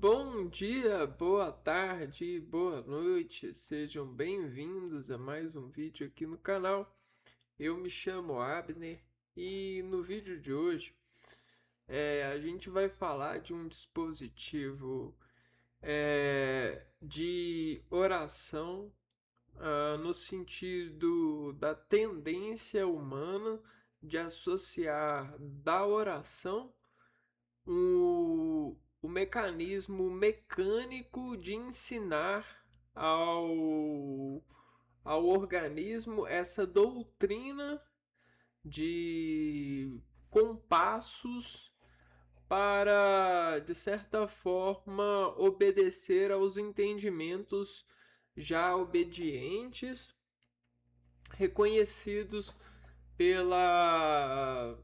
Bom dia, boa tarde, boa noite, sejam bem-vindos a mais um vídeo aqui no canal. Eu me chamo Abner e no vídeo de hoje a gente vai falar de um dispositivo de oração no sentido da tendência humana de associar da oração o mecanismo mecânico de ensinar ao organismo essa doutrina de compassos para, de certa forma, obedecer aos entendimentos já obedientes, reconhecidos pela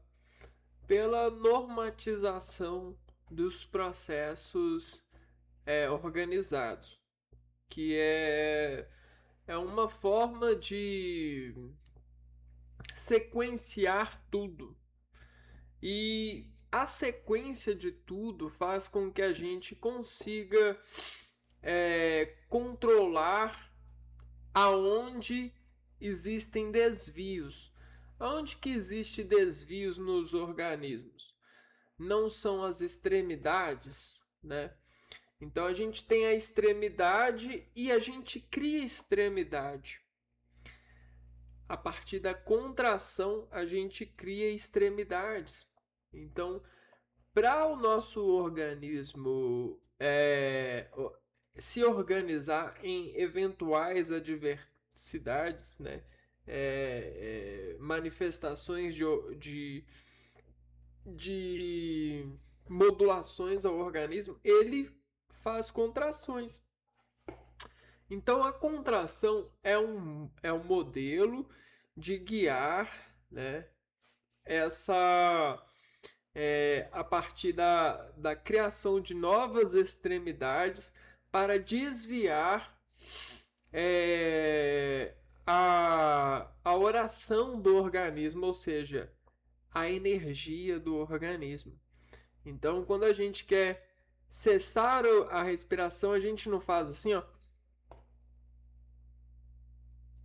normatização dos processos organizados, que é uma forma de sequenciar tudo. E a sequência de tudo faz com que a gente consiga controlar aonde existem desvios. Aonde que existe desvios nos organismos? Não são as extremidades, né? Então a gente tem a extremidade e a gente cria extremidade. A partir da contração a gente cria extremidades. Então, para o nosso organismo se organizar em eventuais adversidades, né? Manifestações de modulações ao organismo, ele faz contrações. Então a contração é um modelo de guiar, né, a partir da criação de novas extremidades para desviar a oração do organismo, ou seja, a energia do organismo. Então, quando a gente quer cessar a respiração, a gente não faz assim, ó.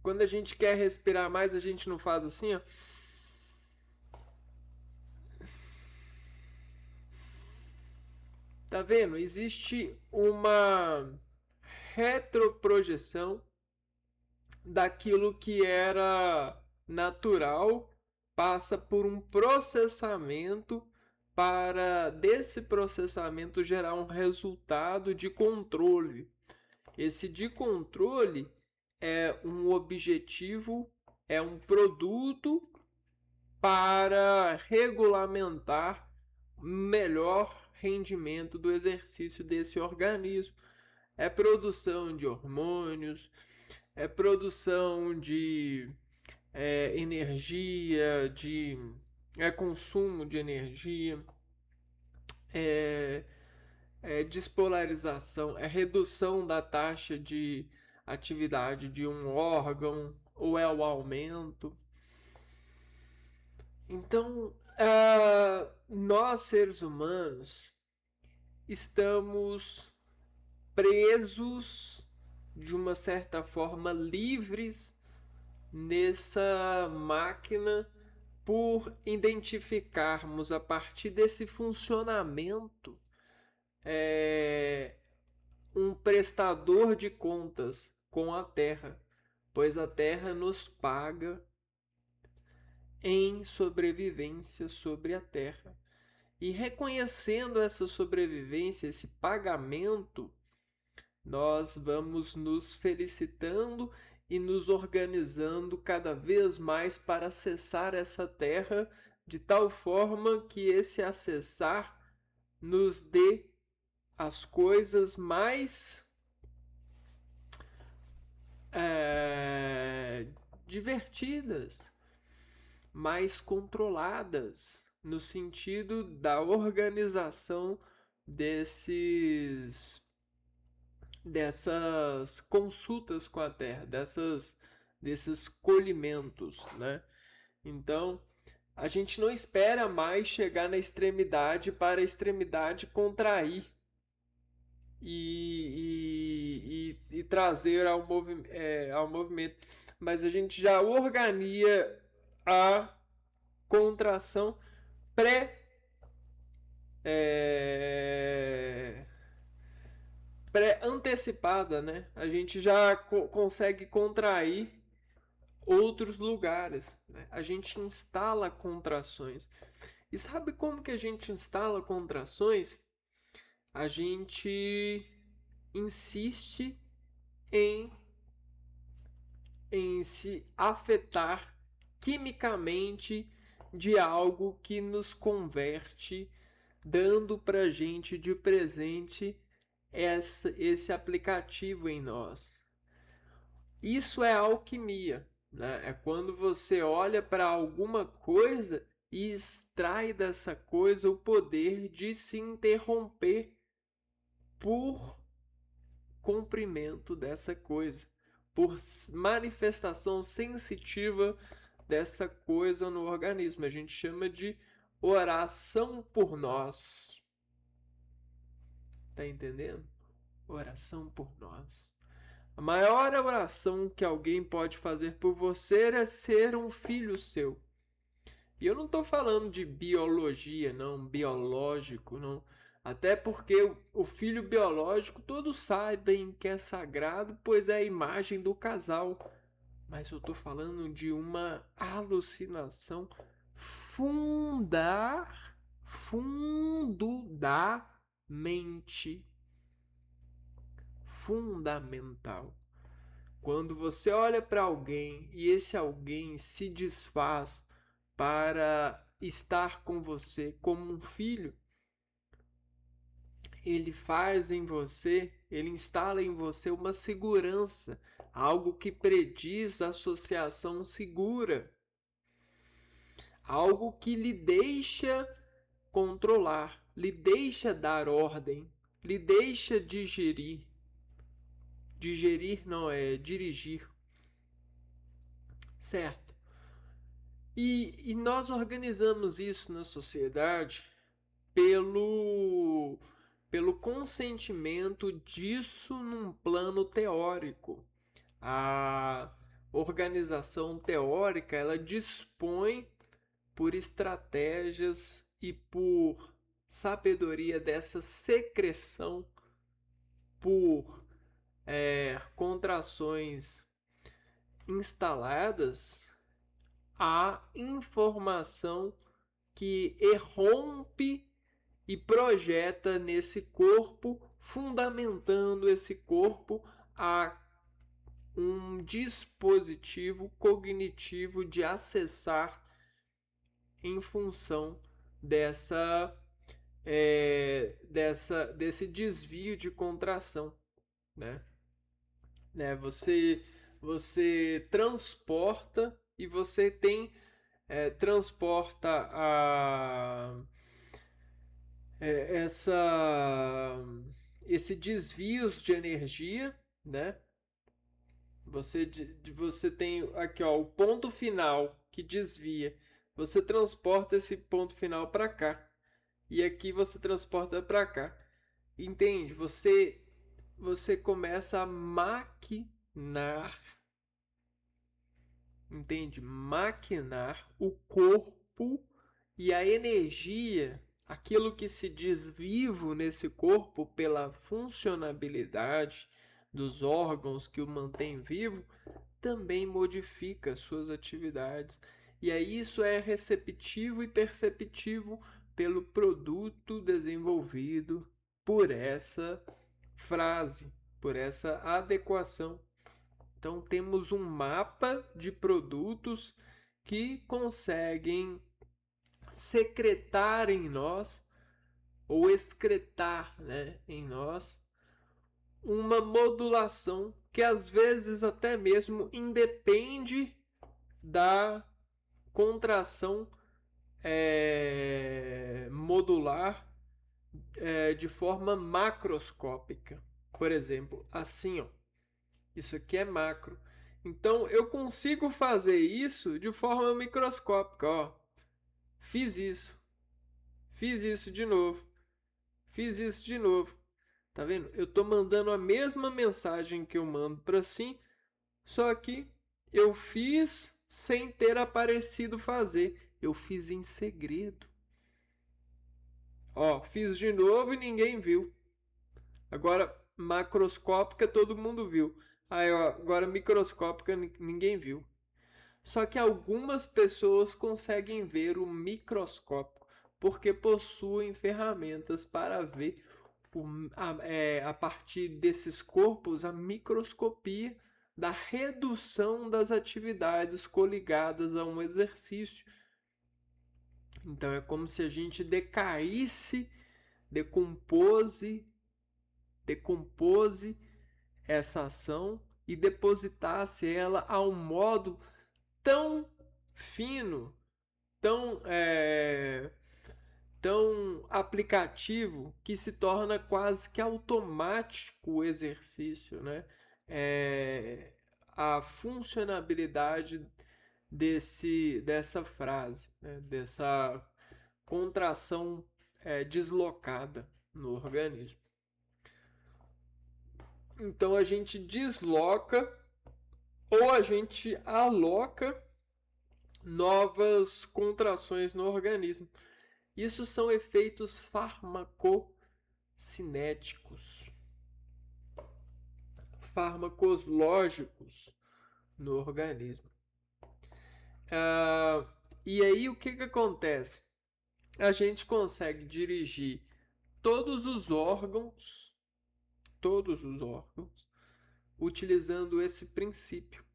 Quando a gente quer respirar mais, a gente não faz assim, ó. Tá vendo? Existe uma retroprojeção daquilo que era natural, passa por um processamento para desse processamento gerar um resultado de controle. Esse de controle é um objetivo, é um produto para regulamentar melhor rendimento do exercício desse organismo. É produção de hormônios, é produção de energia, consumo de energia, despolarização, é redução da taxa de atividade de um órgão ou é o aumento. Então, nós seres humanos estamos presos de uma certa forma livres nessa máquina por identificarmos a partir desse funcionamento um prestador de contas com a Terra, pois a Terra nos paga em sobrevivência sobre a Terra. E reconhecendo essa sobrevivência, esse pagamento, nós vamos nos felicitando e nos organizando cada vez mais para acessar essa terra de tal forma que esse acessar nos dê as coisas mais divertidas, mais controladas, no sentido da organização dessas consultas com a terra, desses colhimentos, né? Então, a gente não espera mais chegar na extremidade para a extremidade contrair. e trazer ao movimento. Mas a gente já organiza a contração pré é, pré-antecipada, né? A gente já consegue contrair outros lugares, né? A gente instala contrações. E sabe como que a gente instala contrações? A gente insiste em, em se afetar quimicamente de algo que nos converte, dando pra gente de presente esse aplicativo em nós. Isso é alquimia, né? É quando você olha para alguma coisa e extrai dessa coisa o poder de se interromper por comprimento dessa coisa, por manifestação sensitiva dessa coisa no organismo. A gente chama de oração por nós. Tá entendendo? Oração por nós. A maior oração que alguém pode fazer por você é ser um filho seu. E eu não estou falando de biologia, não, biológico, não. Até porque o filho biológico todos sabem que é sagrado, pois é a imagem do casal. Mas eu estou falando de uma alucinação fundo da mente. Fundamental. Quando você olha para alguém e esse alguém se desfaz para estar com você como um filho, ele faz em você, ele instala em você uma segurança, algo que prediz associação segura, algo que lhe deixa controlar, lhe deixa dar ordem, lhe deixa digerir. Digerir não é dirigir, certo? E nós organizamos isso na sociedade pelo consentimento disso num plano teórico. A organização teórica ela dispõe por estratégias e por sabedoria dessa secreção por contrações instaladas a informação que irrompe e projeta nesse corpo, fundamentando esse corpo a um dispositivo cognitivo de acessar em função desse desvio de contração, né? Você transporta e você transporta esse desvios de energia, né? Você tem aqui ó, o ponto final que desvia. Você transporta esse ponto final para cá. E aqui você transporta para cá. Entende? Você começa a maquinar. Entende? Maquinar o corpo e a energia, aquilo que se diz vivo nesse corpo pela funcionabilidade dos órgãos que o mantém vivo, também modifica suas atividades. E aí isso é receptivo e perceptivo pelo produto desenvolvido por essa frase, por essa adequação. Então temos um mapa de produtos que conseguem secretar em nós ou excretar, né, em nós uma modulação que às vezes até mesmo independe da contração modular de forma macroscópica. Por exemplo, assim, ó. Isso aqui é macro. Então eu consigo fazer isso de forma microscópica, ó. Fiz isso. Fiz isso de novo. Fiz isso de novo. Tá vendo? Eu tô mandando a mesma mensagem que eu mando para sim, só que eu fiz sem ter aparecido fazer. Eu fiz em segredo. Ó, fiz de novo e ninguém viu. Agora, macroscópica todo mundo viu. Aí, ó, agora microscópica ninguém viu. Só que algumas pessoas conseguem ver o microscópico porque possuem ferramentas para ver a partir desses corpos a microscopia da redução das atividades coligadas a um exercício. Então é como se a gente decaísse, decompose essa ação e depositasse ela a um modo tão fino, tão, tão aplicativo, que se torna quase que automático o exercício, né? A funcionabilidade dessa frase, né? Dessa contração deslocada no organismo. Então a gente desloca ou a gente aloca novas contrações no organismo. Isso são efeitos farmacocinéticos, farmacológicos no organismo. E aí o que acontece? A gente consegue dirigir todos os órgãos, utilizando esse princípio.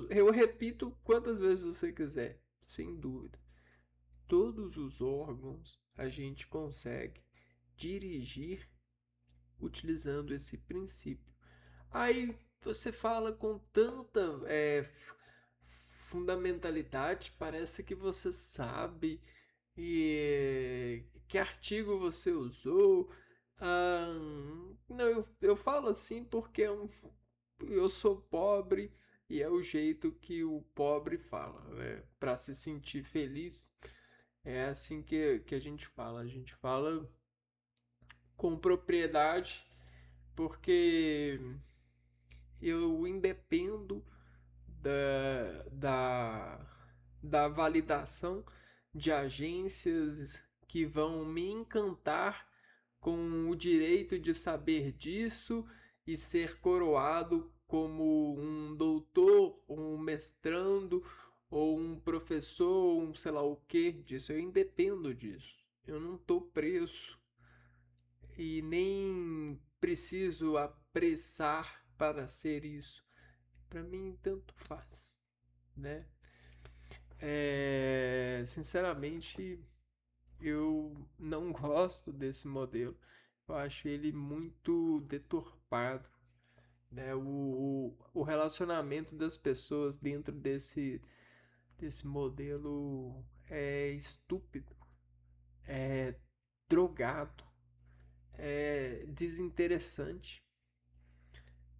Eu repito quantas vezes você quiser, sem dúvida. Todos os órgãos a gente consegue dirigir utilizando esse princípio. Aí você fala com tanta fundamentalidade, parece que você sabe que artigo você usou. Não, eu falo assim porque eu sou pobre e é o jeito que o pobre fala, né? Para se sentir feliz, é assim que a gente fala. A gente fala com propriedade porque eu independo da validação de agências que vão me encantar com o direito de saber disso e ser coroado como um doutor, um mestrando, ou um professor, um sei lá o que disso. Eu independo disso. Eu não estou preso e nem preciso apressar para ser isso. Para mim, tanto faz, né? Sinceramente, eu não gosto desse modelo. Eu acho ele muito deturpado, né? O relacionamento das pessoas dentro desse modelo é estúpido, é drogado, é desinteressante,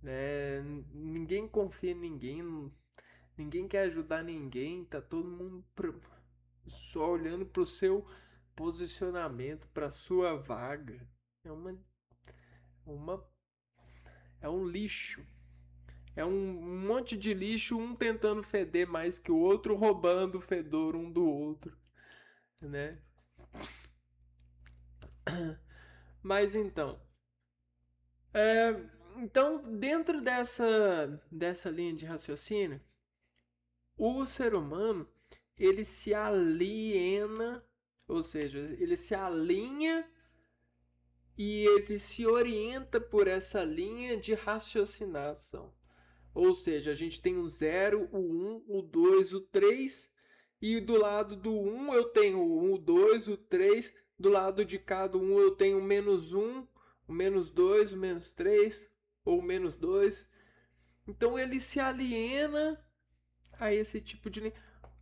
né? Ninguém confia em ninguém, ninguém quer ajudar ninguém, tá todo mundo só olhando pro seu posicionamento, pra sua vaga. É uma é um lixo. É um monte de lixo, um tentando feder mais que o outro, roubando o fedor um do outro, né? Mas é, então dentro dessa linha de raciocínio, o ser humano ele se aliena, ou seja, ele se alinha e ele se orienta por essa linha de raciocinação. Ou seja, a gente tem o 0, o 1, o 2, o 3, e do lado do 1 eu tenho o 1, o 2, o 3, do lado de cada um eu tenho o menos 1, o menos 2, o menos 3, ou o menos 2. Então ele se aliena a esse tipo de linha.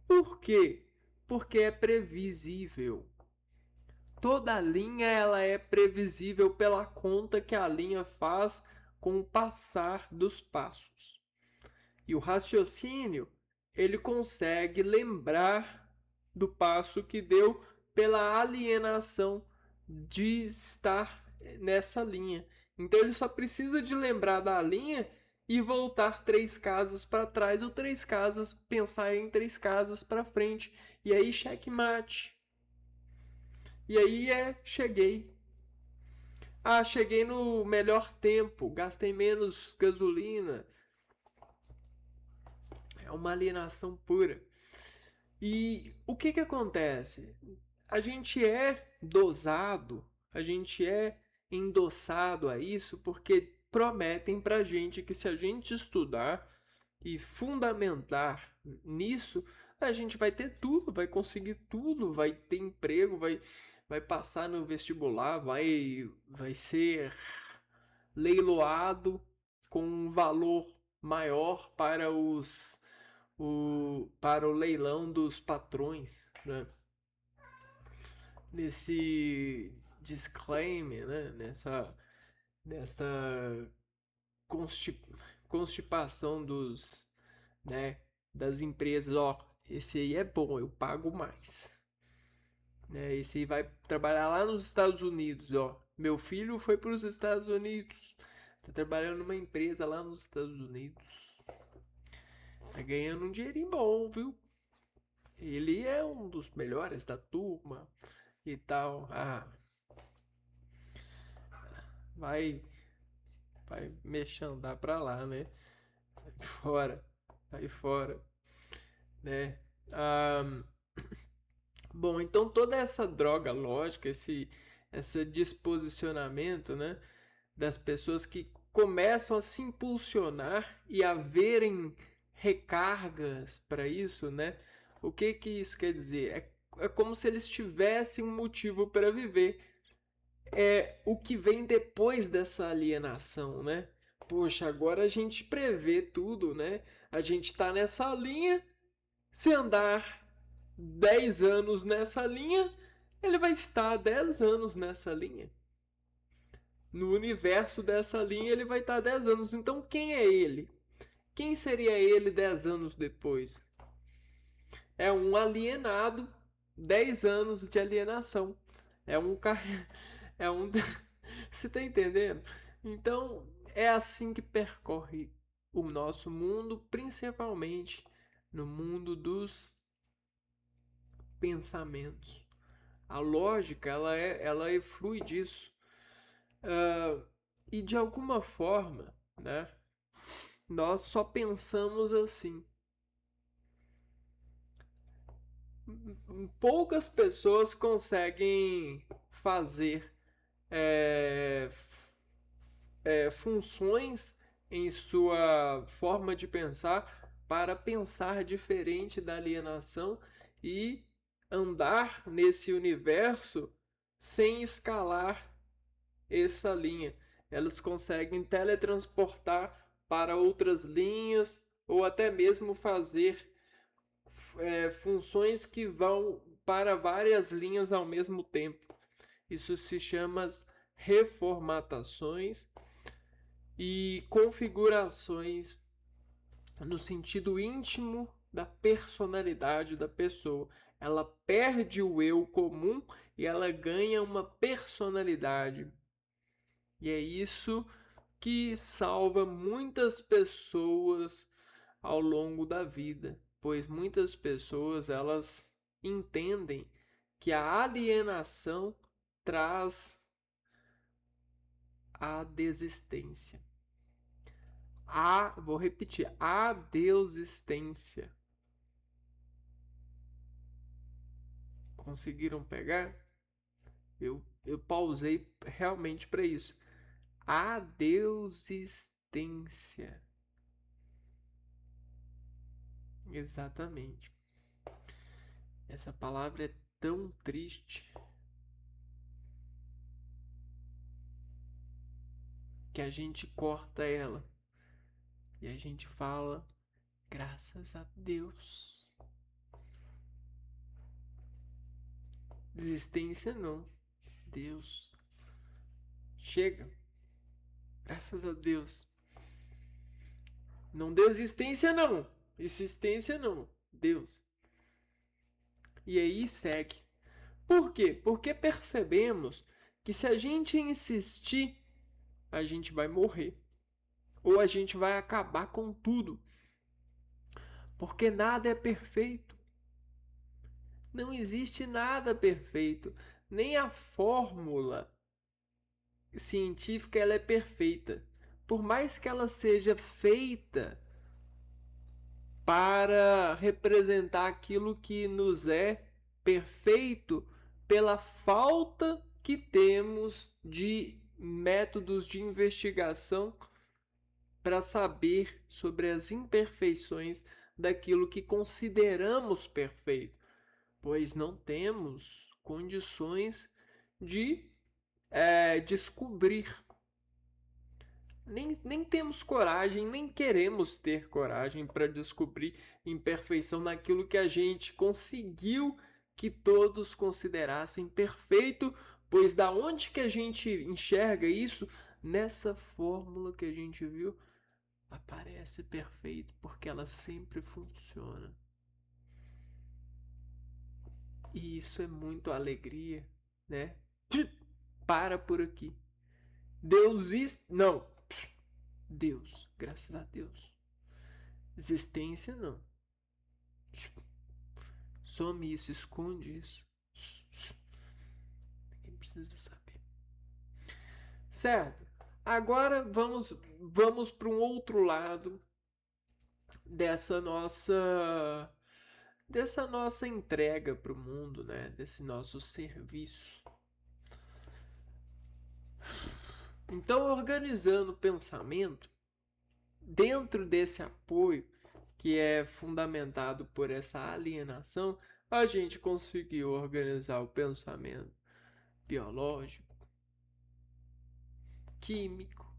Por quê? Porque é previsível. Toda linha ela é previsível pela conta que a linha faz com o passar dos passos. E o raciocínio, ele consegue lembrar do passo que deu pela alienação de estar nessa linha. Então ele só precisa de lembrar da linha e voltar 3 casas para trás ou 3 casas, pensar em 3 casas para frente. E aí checkmate. E aí cheguei. Ah, cheguei no melhor tempo, gastei menos gasolina. É uma alienação pura. E o que acontece? A gente é dosado, a gente é endossado a isso porque prometem pra gente que se a gente estudar e fundamentar nisso, a gente vai ter tudo, vai conseguir tudo, vai ter emprego, vai passar no vestibular, vai ser leiloado com um valor maior para o leilão dos patrões, né? Nesse disclaimer, né? Nessa constipação né? Das empresas, ó, esse aí é bom, eu pago mais. Né? Esse aí vai trabalhar lá nos Estados Unidos, ó. Meu filho foi para os Estados Unidos, tá trabalhando numa empresa lá nos Estados Unidos. Tá ganhando um dinheirinho bom, viu? Ele é um dos melhores da turma e tal. Ah, vai, vai mexendo, dá pra lá, né? Sai fora, né? Ah, bom, então toda essa droga lógica, esse disposicionamento, né? Das pessoas que começam a se impulsionar e a verem recargas para isso, né? O que isso quer dizer? É como se eles tivessem um motivo para viver. É o que vem depois dessa alienação, né? Poxa, agora a gente prevê tudo, né? A gente tá nessa linha, se andar 10 anos nessa linha, ele vai estar 10 anos nessa linha. No universo dessa linha, ele vai estar 10 anos. Então, quem é ele? Quem seria ele 10 anos depois? É um alienado, 10 anos de alienação. É um cara. É um. Você tá entendendo? Então, é assim que percorre o nosso mundo, principalmente no mundo dos pensamentos. A lógica, ela flui disso. E de alguma forma, né? Nós só pensamos assim. Poucas pessoas conseguem fazer é, funções em sua forma de pensar para pensar diferente da alienação e andar nesse universo sem escalar essa linha. Elas conseguem teletransportar para outras linhas ou até mesmo fazer funções que vão para várias linhas ao mesmo tempo. Isso se chama reformatações e configurações no sentido íntimo da personalidade da pessoa. Ela perde o eu comum e ela ganha uma personalidade. E é isso que salva muitas pessoas ao longo da vida, pois muitas pessoas elas entendem que a alienação traz a desistência. Vou repetir, a desistência. Conseguiram pegar? Eu pausei realmente para isso. A desistência. Exatamente. Essa palavra é tão triste que a gente corta ela e a gente fala graças a Deus. Desistência não. Deus. Chega. Graças a Deus. Não desistência não. Insistência não. Deus. E aí segue. Por quê? Porque percebemos que se a gente insistir, a gente vai morrer. Ou a gente vai acabar com tudo. Porque nada é perfeito. Não existe nada perfeito. Nem a fórmula científica ela é perfeita. Por mais que ela seja feita para representar aquilo que nos é perfeito, pela falta que temos de métodos de investigação para saber sobre as imperfeições daquilo que consideramos perfeito, pois não temos condições de descobrir. Nem temos coragem, nem queremos ter coragem para descobrir imperfeição naquilo que a gente conseguiu que todos considerassem perfeito, pois da onde que a gente enxerga isso? Nessa fórmula que a gente viu, aparece perfeito, porque ela sempre funciona. E isso é muito alegria, né? Para por aqui. Não. Deus, graças a Deus. Existência não. Some isso, esconde isso. Ninguém precisa saber. Certo. Agora vamos para um outro lado dessa nossa entrega para o mundo, né? Desse nosso serviço. Então, organizando o pensamento, dentro desse apoio que é fundamentado por essa alienação, a gente conseguiu organizar o pensamento biológico, químico,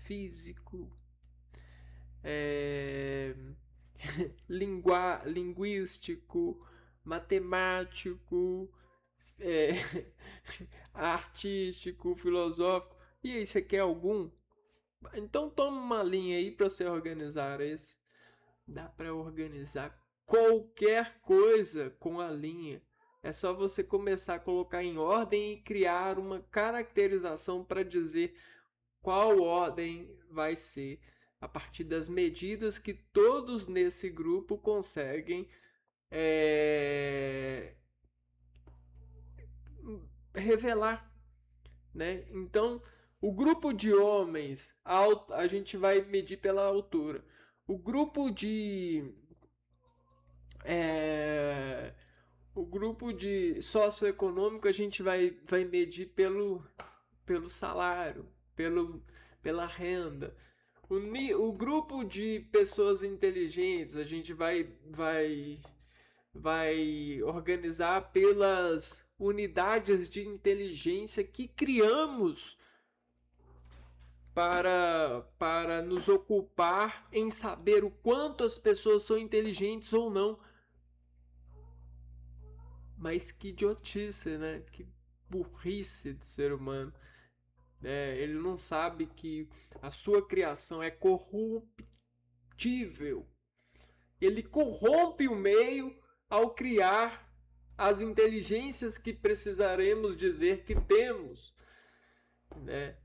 físico, linguístico, matemático, artístico, filosófico. E aí, você quer algum? Então toma uma linha aí para você organizar esse. Dá para organizar qualquer coisa com a linha. É só você começar a colocar em ordem e criar uma caracterização para dizer qual ordem vai ser a partir das medidas que todos nesse grupo conseguem revelar, né? Então, o grupo de homens, a gente vai medir pela altura. O grupo de o grupo de socioeconômico a gente vai medir pelo salário, pela renda. O grupo de pessoas inteligentes a gente vai organizar pelas unidades de inteligência que criamos para nos ocupar em saber o quanto as pessoas são inteligentes ou não. Mas que idiotice, né? Que burrice do ser humano. Ele não sabe que a sua criação é corruptível. Ele corrompe o meio ao criar as inteligências que precisaremos dizer que temos, né?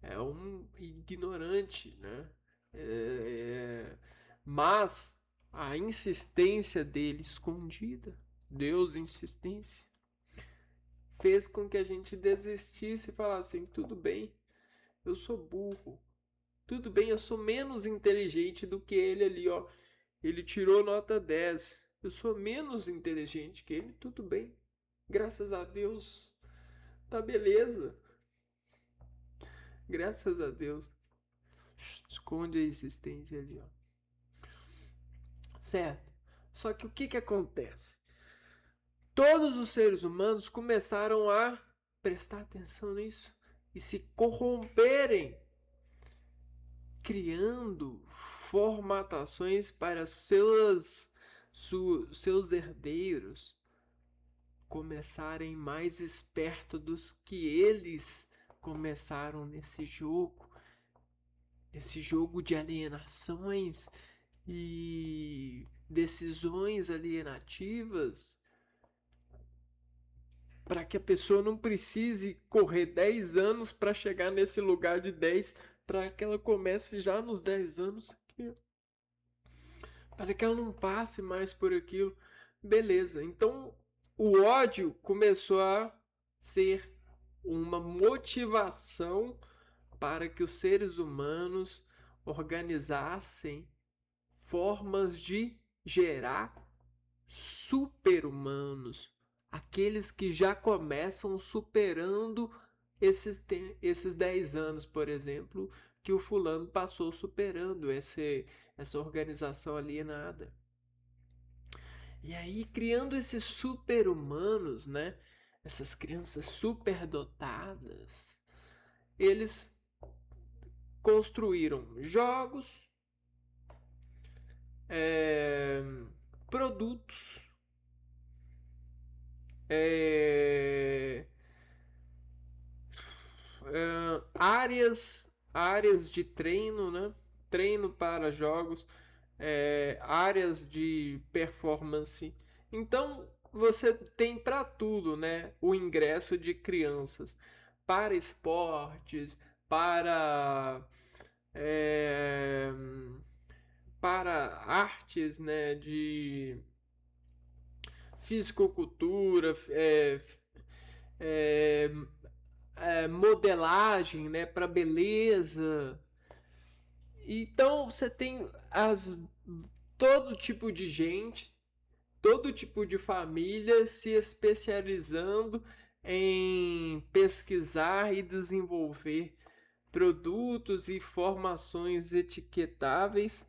É um ignorante, né? Mas a insistência dele escondida, Deus insistência, fez com que a gente desistisse e falasse assim, tudo bem, eu sou burro, tudo bem, eu sou menos inteligente do que ele ali, ó. Ele tirou nota 10. Eu sou menos inteligente que ele, tudo bem. Graças a Deus. Tá beleza. Graças a Deus. Esconde a existência ali, ó. Certo. Só que o que acontece? Todos os seres humanos começaram a prestar atenção nisso e se corromperem, criando formatações para seus herdeiros começarem mais esperto dos que eles começaram nesse jogo de alienações e decisões alienativas para que a pessoa não precise correr 10 anos para chegar nesse lugar de 10, para que ela comece já nos 10 anos aqui, para que ela não passe mais por aquilo. Beleza, então o ódio começou a ser uma motivação para que os seres humanos organizassem formas de gerar super-humanos, aqueles que já começam superando esses 10 anos, por exemplo, que o fulano passou superando essa organização alienada. E aí, criando esses super-humanos, né? Essas crianças superdotadas, eles construíram jogos, produtos, áreas de treino, né? Treino para jogos, áreas de performance. Então você tem para tudo, né? O ingresso de crianças para esportes, é, para artes, né? De fisicultura, é, modelagem, né? Para beleza. Então você tem todo tipo de gente, todo tipo de família se especializando em pesquisar e desenvolver produtos e informações etiquetáveis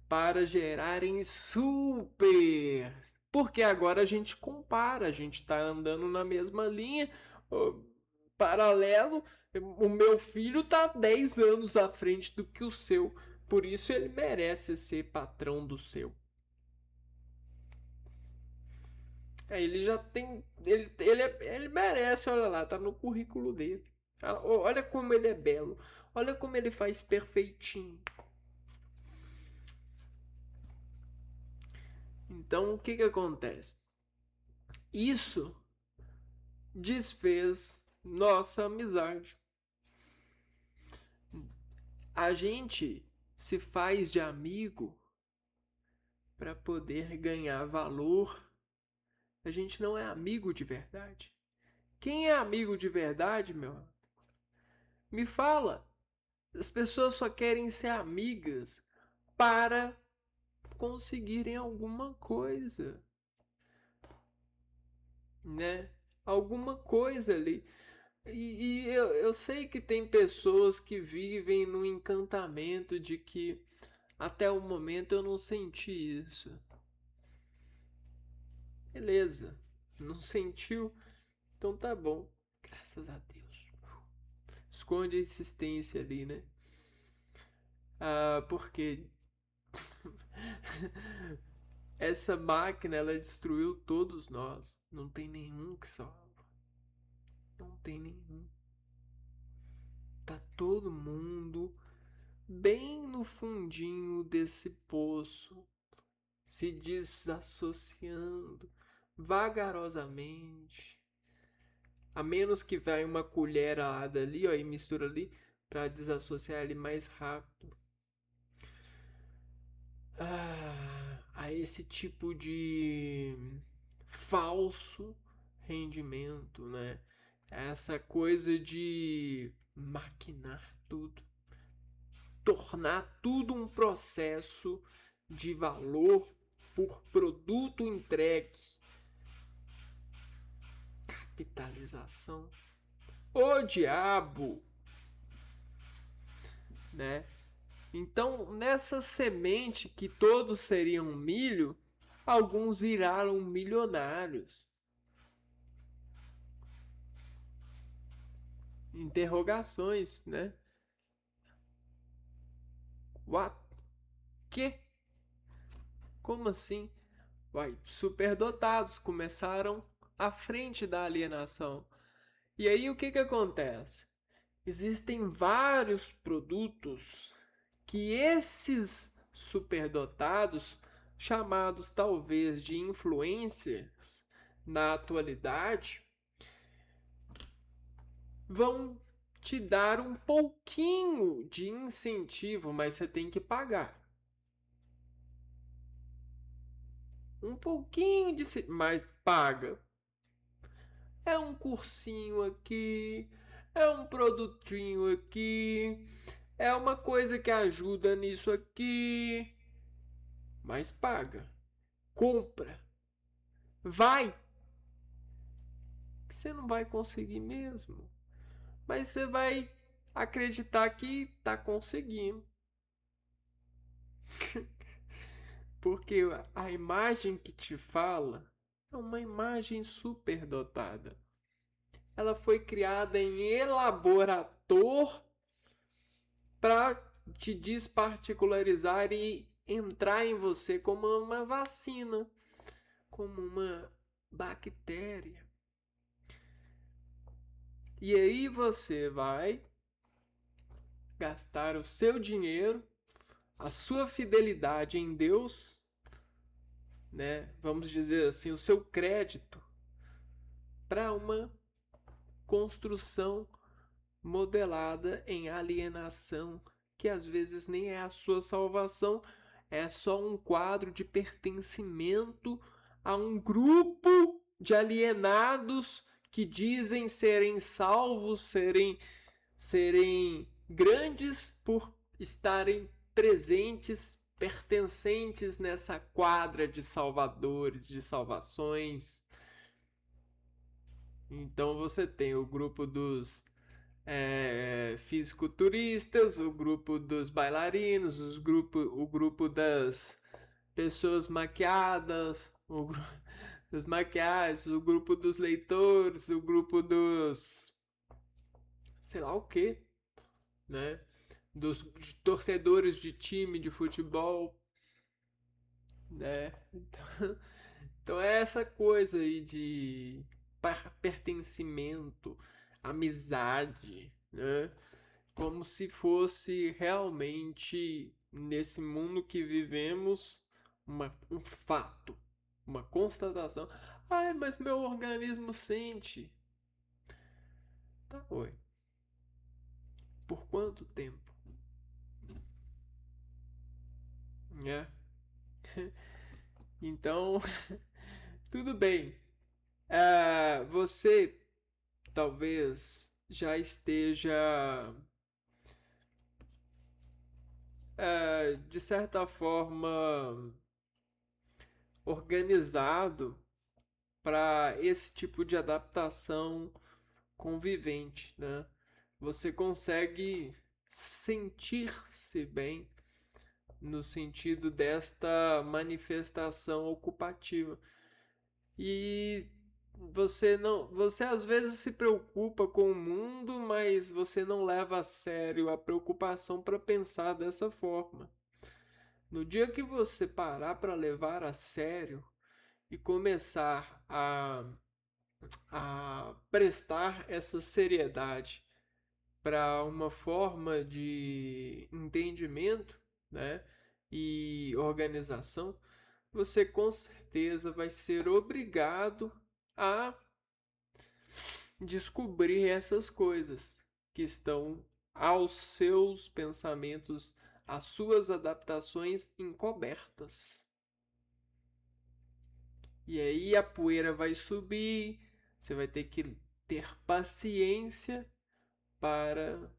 para gerarem super. Porque agora a gente compara, a gente está andando na mesma linha, paralelo. O meu filho está 10 anos à frente do que o seu, por isso ele merece ser patrão do seu. Ele já tem. Ele merece, olha lá, tá no currículo dele. Olha como ele é belo. Olha como ele faz perfeitinho. Então, o que acontece? Isso desfez nossa amizade. A gente se faz de amigo para poder ganhar valor. A gente não é amigo de verdade. Quem é amigo de verdade, meu? Me fala. As pessoas só querem ser amigas para conseguirem alguma coisa, né? Alguma coisa ali. E eu sei que tem pessoas que vivem no encantamento de que até o momento eu não senti isso. Beleza, não sentiu? Então tá bom. Graças a Deus. Esconde a insistência ali, né? Porque essa máquina, ela destruiu todos nós. Não tem nenhum que salva. Não tem nenhum. Tá todo mundo bem no fundinho desse poço, se desassociando vagarosamente. A menos que vai uma colherada ali, ó, e mistura ali para desassociar ele mais rápido. A esse tipo de falso rendimento, né? Essa coisa de maquinar tudo, tornar tudo um processo de valor por produto entregue. Capitalização. O diabo, né? Então, nessa semente que todos seriam milho, alguns viraram milionários. Interrogações, né? What? Que? Como assim? Uai, superdotados começaram à frente da alienação. E aí o que acontece? Existem vários produtos que esses superdotados, chamados talvez de influencers na atualidade, vão te dar um pouquinho de incentivo, mas você tem que pagar. Um pouquinho de. Mas paga. É um cursinho aqui, é um produtinho aqui, é uma coisa que ajuda nisso aqui, mas paga. Compra. Vai! Que você não vai conseguir mesmo. Mas você vai acreditar que tá conseguindo. Porque a imagem que te fala é uma imagem superdotada. Ela foi criada em elaborator para te desparticularizar e entrar em você como uma vacina, como uma bactéria. E aí você vai gastar o seu dinheiro, a sua fidelidade em Deus, né? Vamos dizer assim, o seu crédito para uma construção modelada em alienação, que às vezes nem é a sua salvação, é só um quadro de pertencimento a um grupo de alienados que dizem serem salvos, serem grandes por estarem presentes, pertencentes nessa quadra de salvadores, de salvações. Então você tem o grupo dos fisiculturistas, o grupo dos bailarinos, o grupo das pessoas maquiadas, das maquiagens, o grupo dos leitores, o grupo dos sei lá o que, né? Dos torcedores de time de futebol, né? Então é essa coisa aí de pertencimento, amizade, né? Como se fosse realmente nesse mundo que vivemos um fato, uma constatação. Ai, mas meu organismo sente. Tá, oi. Por quanto tempo? Né? Então, tudo bem. Você talvez já esteja, de certa forma, organizado para esse tipo de adaptação convivente, né? Você consegue sentir-se bem no sentido desta manifestação ocupativa. E você às vezes se preocupa com o mundo, mas você não leva a sério a preocupação para pensar dessa forma. No dia que você parar para levar a sério e começar a prestar essa seriedade para uma forma de entendimento, né, e organização, você com certeza vai ser obrigado a descobrir essas coisas que estão aos seus pensamentos, às suas adaptações encobertas. E aí a poeira vai subir, você vai ter que ter paciência para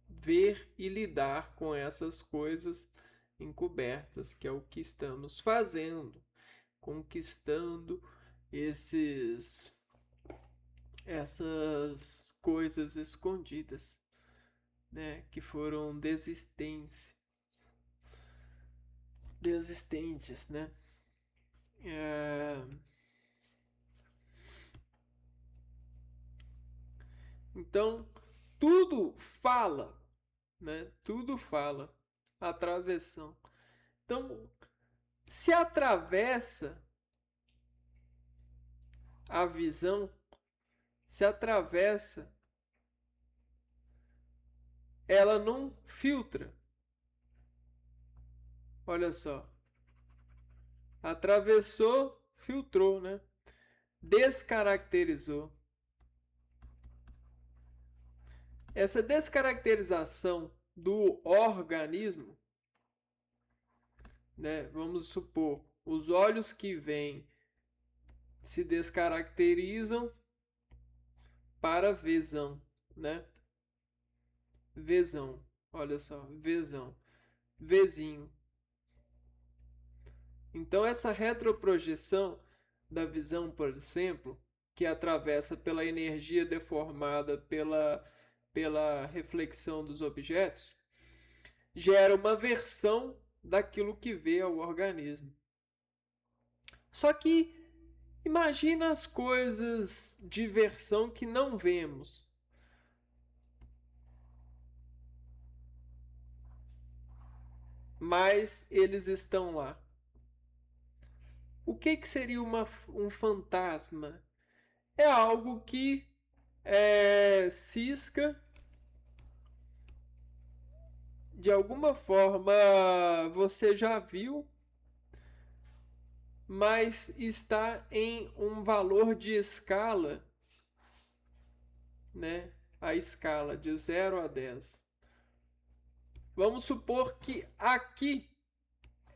ver e lidar com essas coisas encobertas, que é o que estamos fazendo, conquistando essas coisas escondidas, né, que foram desistentes, né? É... Então, tudo fala, né? Tudo fala. A travessão. Então, se atravessa a visão, se atravessa, ela não filtra. Olha só. Atravessou, filtrou, né? Descaracterizou. Essa descaracterização do organismo, né? Vamos supor, os olhos que veem se descaracterizam para visão, né? Visão, olha só, visão, vizinho. Então essa retroprojeção da visão, por exemplo, que atravessa pela energia deformada pela reflexão dos objetos, gera uma versão daquilo que vê ao organismo. Só que imagina as coisas de versão que não vemos. Mas eles estão lá. O que seria um fantasma? É algo que cisca, de alguma forma você já viu, mas está em um valor de escala, né? A escala de 0 a 10. Vamos supor que aqui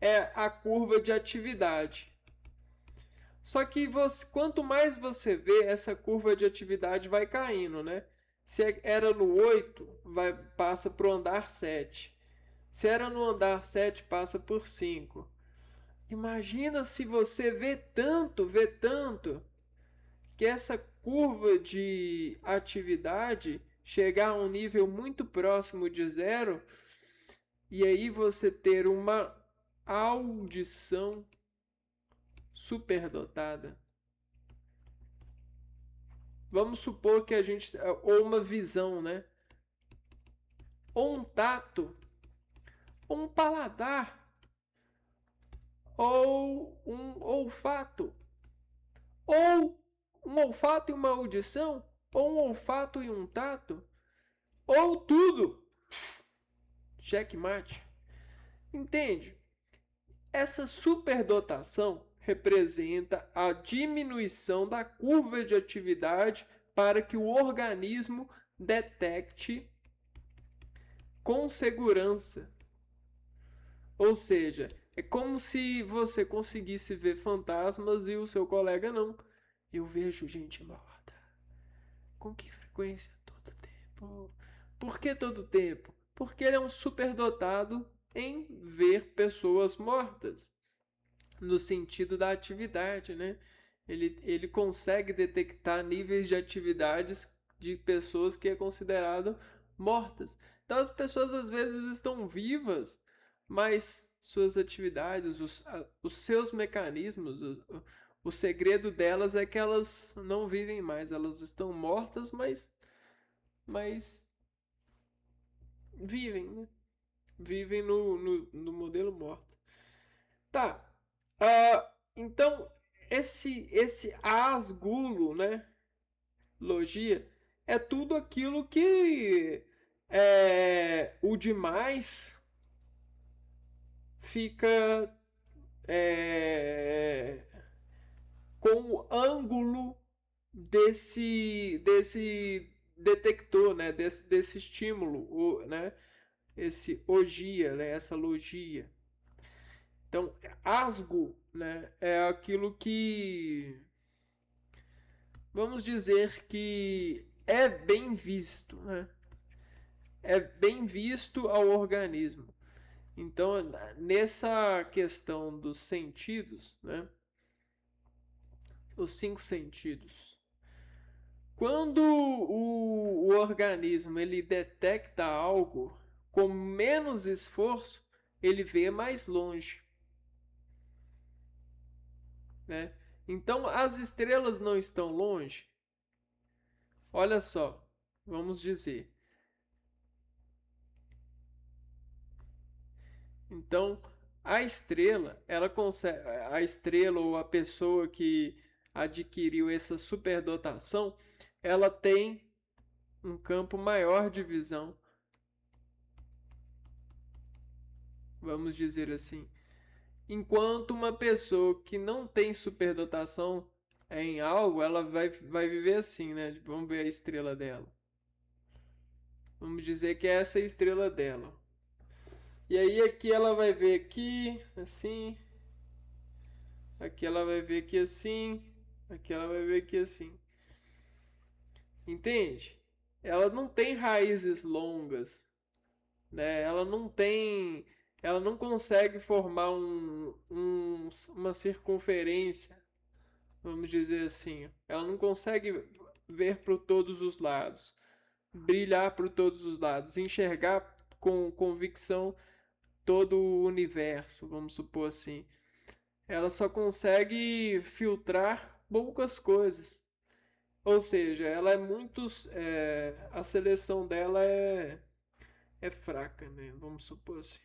é a curva de atividade. Só que quanto mais você vê, essa curva de atividade vai caindo, né? Se era no 8, passa para o andar 7. Se era no andar 7, passa por 5. Imagina se você vê tanto, que essa curva de atividade chegar a um nível muito próximo de 0, e aí você ter uma audição superdotada. Vamos supor que a gente... Ou uma visão, né? Ou um tato. Ou um paladar. Ou um olfato. Ou um olfato e uma audição. Ou um olfato e um tato. Ou tudo. Checkmate. Entende? Essa superdotação representa a diminuição da curva de atividade para que o organismo detecte com segurança. Ou seja, é como se você conseguisse ver fantasmas e o seu colega não. Eu vejo gente morta. Com que frequência? Todo tempo. Por que todo tempo? Porque ele é um superdotado em ver pessoas mortas. No sentido da atividade, né? Ele consegue detectar níveis de atividades de pessoas que é considerado mortas. Então as pessoas às vezes estão vivas, mas suas atividades, os seus mecanismos, o segredo delas é que elas não vivem mais. Elas estão mortas, mas vivem, né? Vivem no modelo morto. Tá. Então, esse asgulo, né? Logia, é tudo aquilo que o demais fica com o ângulo desse detector, né? Desse estímulo, né? Esse ogia, né? Essa logia. Então, asgo, né? É aquilo que, vamos dizer que é bem visto, né? É bem visto ao organismo. Então, nessa questão dos sentidos, né? Os 5 sentidos. Quando o organismo ele detecta algo com menos esforço, ele vê mais longe, né? Então, as estrelas não estão longe. Olha só, vamos dizer. Então, a estrela, ela consegue, a estrela ou a pessoa que adquiriu essa superdotação, ela tem um campo maior de visão, vamos dizer assim. Enquanto uma pessoa que não tem superdotação em algo, ela vai viver assim, né? Vamos ver a estrela dela. Vamos dizer que essa é a estrela dela. E aí aqui ela vai ver aqui, assim. Aqui ela vai ver aqui assim. Aqui ela vai ver aqui assim. Entende? Ela não tem raízes longas, né? Ela não consegue formar uma circunferência, vamos dizer assim. Ela não consegue ver por todos os lados, brilhar por todos os lados, enxergar com convicção todo o universo, vamos supor assim. Ela só consegue filtrar poucas coisas. Ou seja, ela é muito. A seleção dela é fraca, né? Vamos supor assim.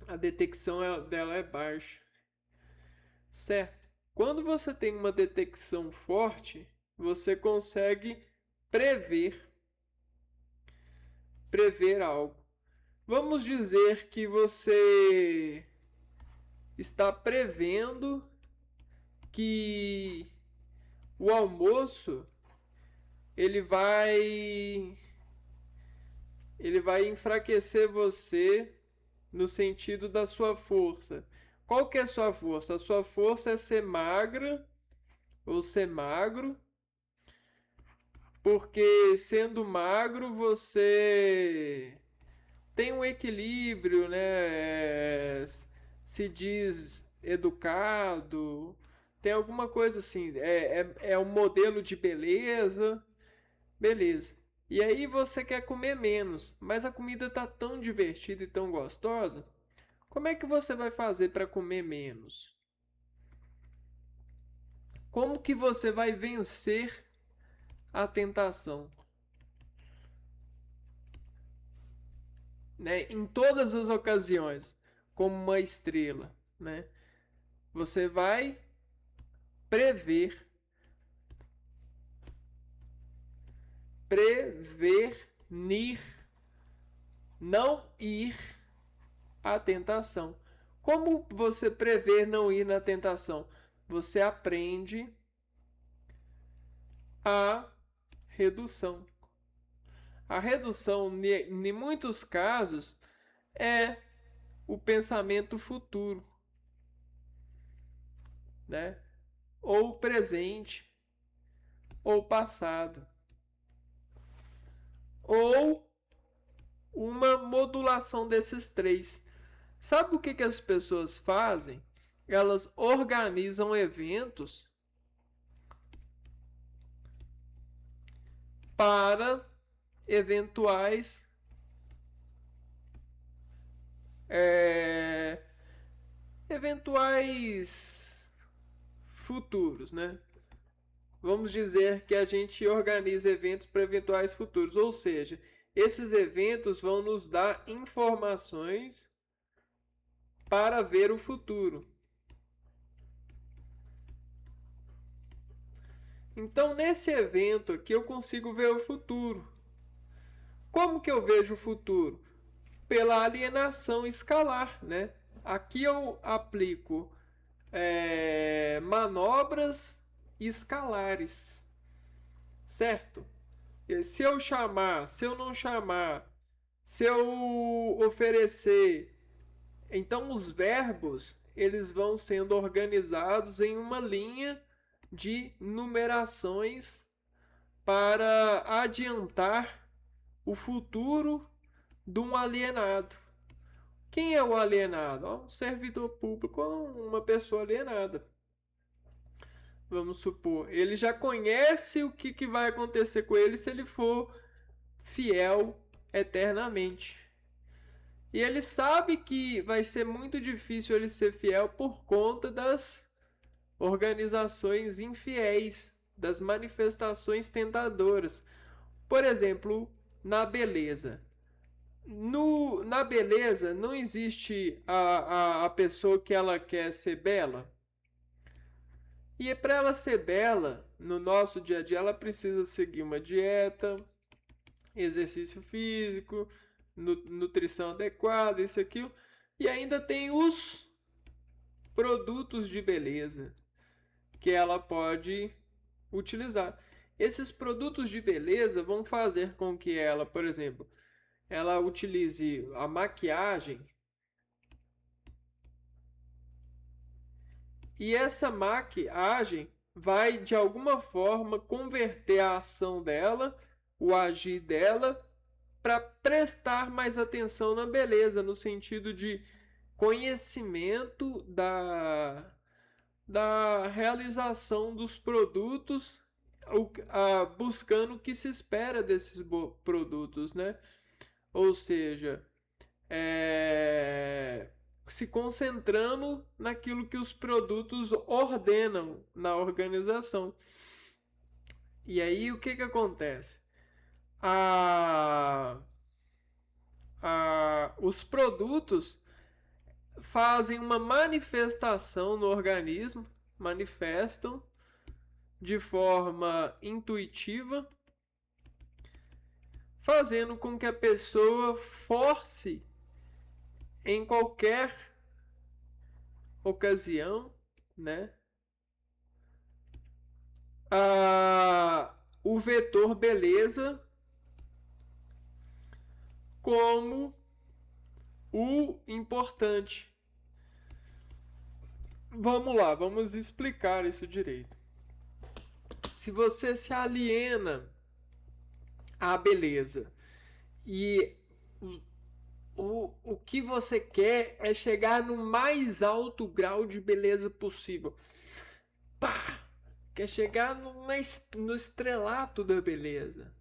A detecção dela é baixa. Certo? Quando você tem uma detecção forte, você consegue prever algo. Vamos dizer que você está prevendo que o almoço ele vai enfraquecer você no sentido da sua força. Qual que é a sua força? A sua força é ser magra ou ser magro, porque sendo magro você tem um equilíbrio, né? Se diz educado, tem alguma coisa assim. É um modelo de beleza, beleza. E aí você quer comer menos, mas a comida tá tão divertida e tão gostosa. Como é que você vai fazer para comer menos? Como que você vai vencer a tentação? Né? Em todas as ocasiões, como uma estrela, né? Você vai prever, prevenir, não ir à tentação. Como você prever não ir na tentação? Você aprende a redução. A redução, em muitos casos, é o pensamento futuro, né? Ou presente, ou passado, ou uma modulação desses três. Sabe o que as pessoas fazem? Elas organizam eventos para eventuais é, eventuais futuros, né? Vamos dizer que a gente organiza eventos para eventuais futuros, ou seja, esses eventos vão nos dar informações para ver o futuro. Então, nesse evento aqui, eu consigo ver o futuro. Como que eu vejo o futuro? Pela alienação escalar, né? Aqui eu aplico manobras escalares, certo? Se eu chamar, se eu não chamar, se eu oferecer, então os verbos eles vão sendo organizados em uma linha de numerações para adiantar o futuro de um alienado. Quem é o alienado? Um servidor público ou uma pessoa alienada. Vamos supor, ele já conhece o que vai acontecer com ele se ele for fiel eternamente. E ele sabe que vai ser muito difícil ele ser fiel por conta das organizações infiéis, das manifestações tentadoras. Por exemplo, na beleza. Na beleza, não existe a pessoa que ela quer ser bela. E para ela ser bela, no nosso dia a dia, ela precisa seguir uma dieta, exercício físico, nutrição adequada, isso e aquilo. E ainda tem os produtos de beleza que ela pode utilizar. Esses produtos de beleza vão fazer com que ela, por exemplo, ela utilize a maquiagem e essa maquiagem vai de alguma forma converter a ação dela, o agir dela, para prestar mais atenção na beleza, no sentido de conhecimento da realização dos produtos, buscando o que se espera desses produtos, né? Ou seja, se concentrando naquilo que os produtos ordenam na organização. E aí o que acontece? Os produtos fazem uma manifestação no organismo, manifestam de forma intuitiva, fazendo com que a pessoa force em qualquer ocasião, né, o vetor beleza como o importante. Vamos lá, vamos explicar isso direito. Se você se aliena à beleza e o que você quer é chegar no mais alto grau de beleza possível. Pá! Quer chegar no estrelato da beleza.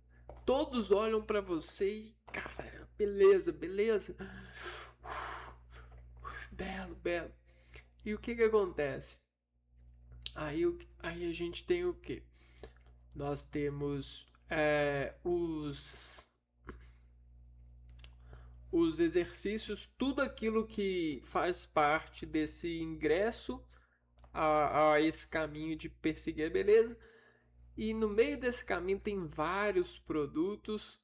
Todos olham para você e, cara, beleza, beleza. Belo, belo. E o que acontece? Aí a gente tem o quê? Nós temos os exercícios, tudo aquilo que faz parte desse ingresso a esse caminho de perseguir a beleza. E no meio desse caminho tem vários produtos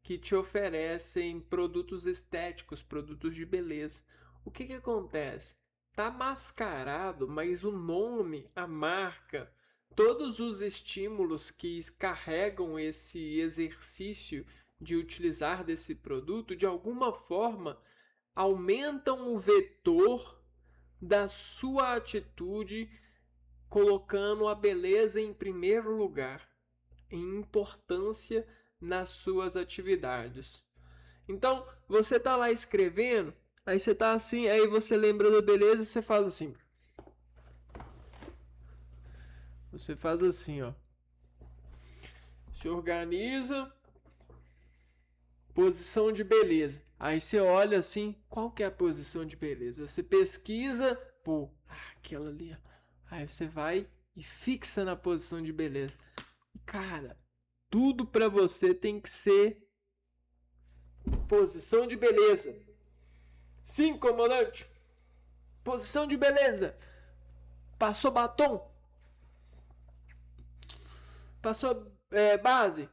que te oferecem produtos estéticos, produtos de beleza. O que acontece? Tá mascarado, mas o nome, a marca, todos os estímulos que carregam esse exercício de utilizar desse produto, de alguma forma, aumentam o vetor da sua atitude, colocando a beleza em primeiro lugar, em importância nas suas atividades. Então, você tá lá escrevendo, aí você tá assim, aí você lembra da beleza e você faz assim. Você faz assim, ó. Se organiza, posição de beleza. Aí você olha assim, qual que é a posição de beleza? Você pesquisa, pô, aquela ali, ó. Aí você vai e fixa na posição de beleza. Cara, tudo pra você tem que ser posição de beleza. Sim, comandante. Posição de beleza. Passou batom? Passou base?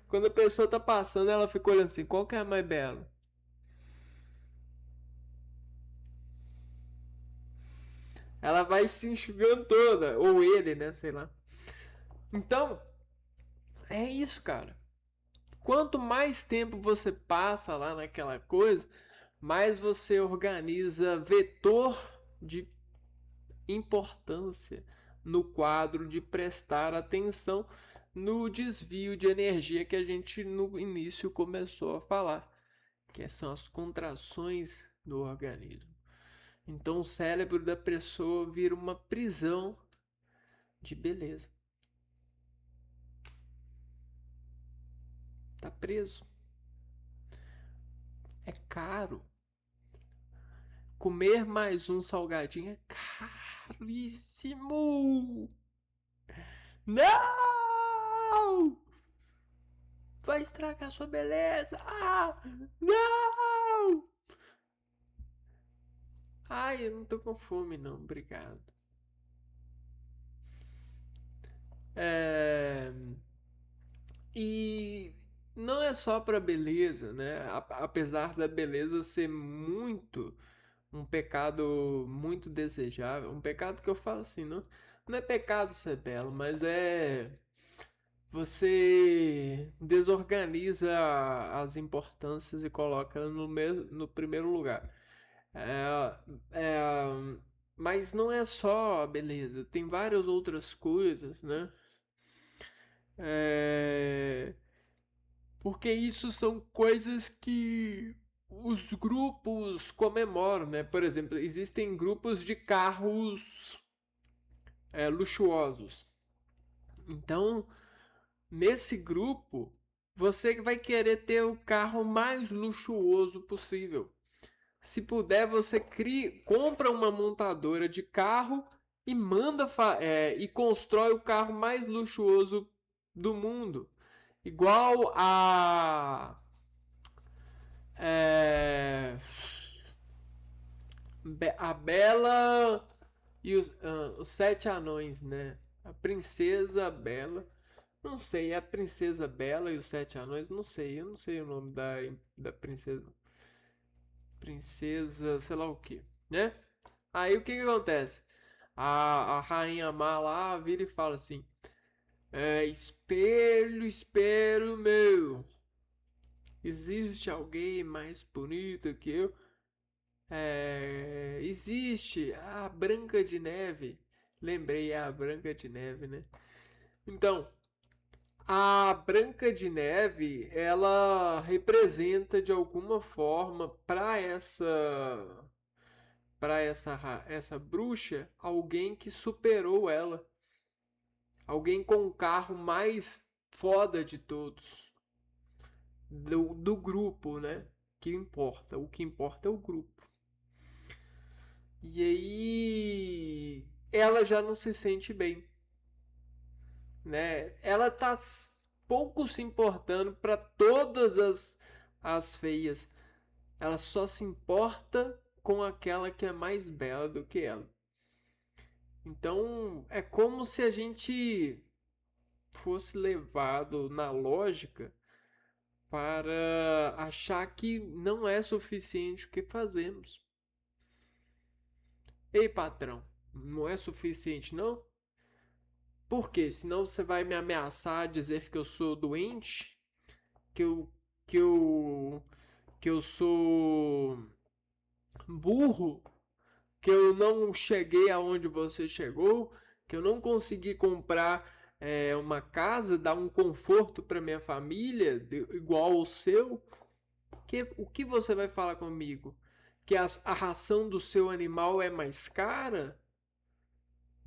Quando a pessoa tá passando, ela fica olhando assim, qual que é a mais bela? Ela vai se enxugando toda, ou ele, né, sei lá. Então, é isso, cara. Quanto mais tempo você passa lá naquela coisa, mais você organiza vetor de importância no quadro de prestar atenção no desvio de energia que a gente no início começou a falar, que são as contrações do organismo. Então o cérebro da pessoa vira uma prisão de beleza. Tá preso. É caro. Comer mais um salgadinho é caríssimo. Não! Vai estragar sua beleza. Não! Ai, eu não tô com fome não, obrigado. E não é só para beleza, né? Apesar da beleza ser um pecado muito desejável, um pecado que eu falo assim, não, Não é pecado ser belo, mas você desorganiza as importâncias e coloca no primeiro lugar. É, é, mas não é só a beleza, tem várias outras coisas, né? É, porque isso são coisas que os grupos comemoram, né? Por exemplo, existem grupos de carros luxuosos. Então, nesse grupo, você vai querer ter o carro mais luxuoso possível. Se puder, você compra uma montadora de carro e e constrói o carro mais luxuoso do mundo. Igual é, a Bela e os Sete Anões, né? A Princesa Bela. Não sei, a Princesa Bela e os Sete Anões, não sei, eu não sei o nome da princesa. Princesa, sei lá o que, né? Aí o que que acontece? A rainha má lá vira e fala assim: espelho, espelho meu, existe alguém mais bonito que eu? Existe a Branca de Neve. Lembrei a Branca de Neve, né? Então, a Branca de Neve, ela representa de alguma forma essa bruxa alguém que superou ela, alguém com o carro mais foda de todos, do grupo, né? O que importa é o grupo. E aí ela já não se sente bem, né? Ela tá pouco se importando para todas as feias. Ela só se importa com aquela que é mais bela do que ela. Então é como se a gente fosse levado na lógica para achar que não é suficiente o que fazemos. Ei, patrão, não é suficiente não? Por quê? Senão você vai me ameaçar, dizer que eu sou doente, que eu que eu que eu sou burro, que eu não cheguei aonde você chegou, que eu não consegui comprar uma casa, dar um conforto para minha família igual ao seu. O que você vai falar comigo? Que a ração do seu animal é mais cara?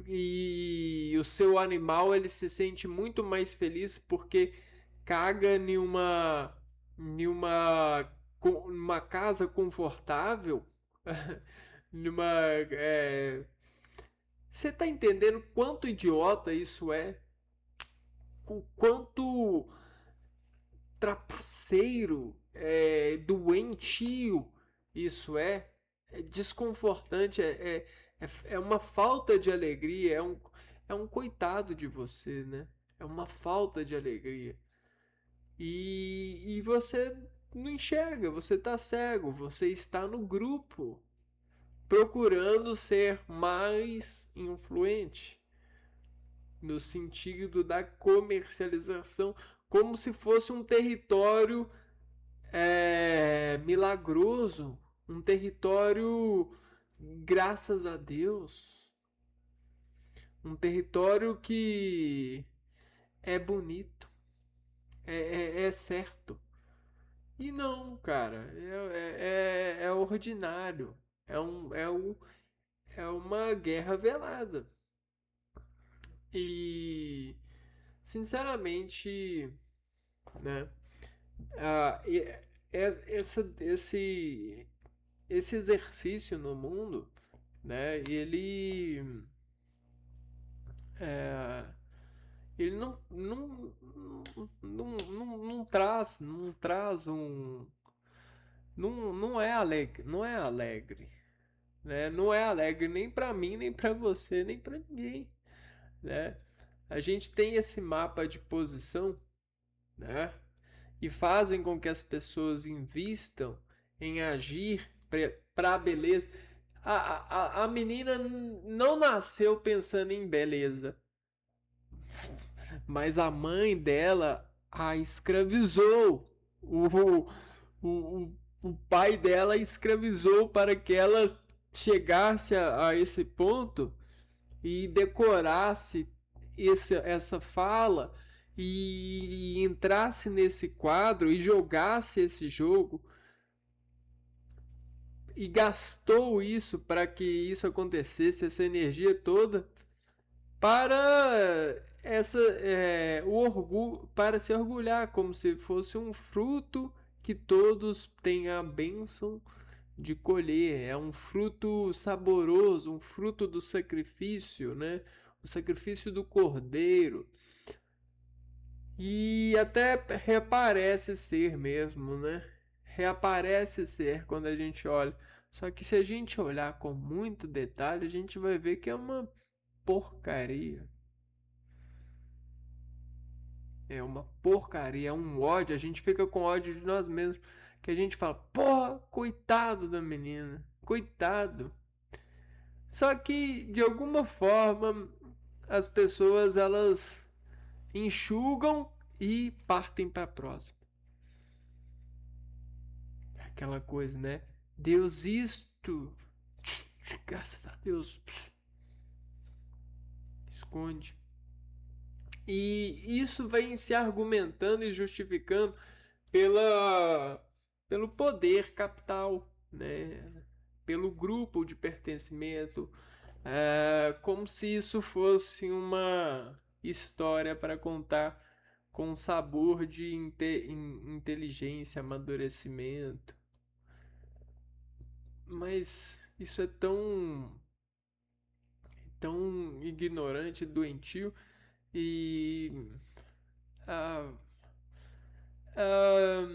E o seu animal ele se sente muito mais feliz porque caga numa casa confortável, numa você tá entendendo quanto idiota isso é? O quanto trapaceiro, doentio isso é? É desconfortante, é uma falta de alegria, é um coitado de você, né? É uma falta de alegria. E você não enxerga, você tá cego, você está no grupo, procurando ser mais influente, no sentido da comercialização, como se fosse um território milagroso, um território, graças a Deus, um território que é bonito, é certo. E não, cara, é ordinário, é uma guerra velada. E, sinceramente, né, ah, esse exercício no mundo, né, é, ele não traz não é alegre, né? Não é alegre nem para mim, nem para você, nem para ninguém, né? A gente tem esse mapa de posição, né? E fazem com que as pessoas invistam em agir para a beleza. A menina não nasceu pensando em beleza, mas a mãe dela a escravizou. O pai dela escravizou para que ela chegasse a esse ponto e decorasse essa fala e entrasse nesse quadro e jogasse esse jogo e gastou isso para que isso acontecesse, essa energia toda para o orgulho, para se orgulhar, como se fosse um fruto que todos têm a bênção de colher. É um fruto saboroso, um fruto do sacrifício, né? O sacrifício do cordeiro. E até reaparece ser mesmo, né? Reaparece ser quando a gente olha. Só que se a gente olhar com muito detalhe, a gente vai ver que é uma porcaria. É uma porcaria, é um ódio. A gente fica com ódio de nós mesmos. Que a gente fala, porra, coitado da menina. Coitado. Só que, de alguma forma, as pessoas, elas enxugam e partem para a próxima. Aquela coisa, né? Deus isto. Graças a Deus. Esconde. E isso vem se argumentando e justificando pela, pelo poder capital, né? Pelo grupo de pertencimento, como se isso fosse uma história para contar com sabor de inteligência, amadurecimento. Mas isso é tão ignorante, doentio e ah, ah,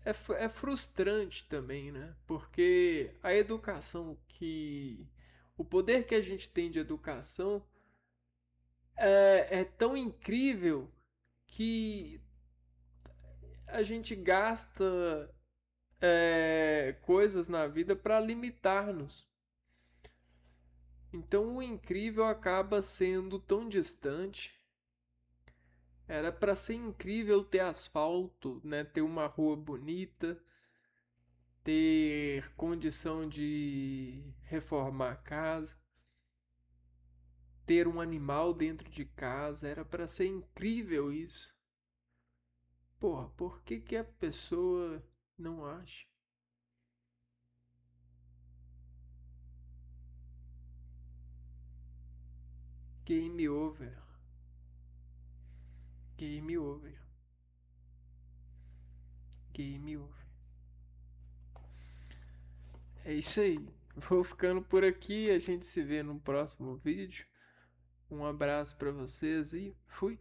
é frustrante também, né? Porque a educação que. O poder que a gente tem de educação é tão incrível que a gente gasta coisas na vida para limitar-nos. Então o incrível acaba sendo tão distante. Era para ser incrível ter asfalto, né? Ter uma rua bonita, ter condição de reformar a casa, ter um animal dentro de casa, era para ser incrível isso. Porra, por que que a pessoa não acha? Game over. Game over. Game over. É isso aí. Vou ficando por aqui, a gente se vê no próximo vídeo. Um abraço para vocês e fui.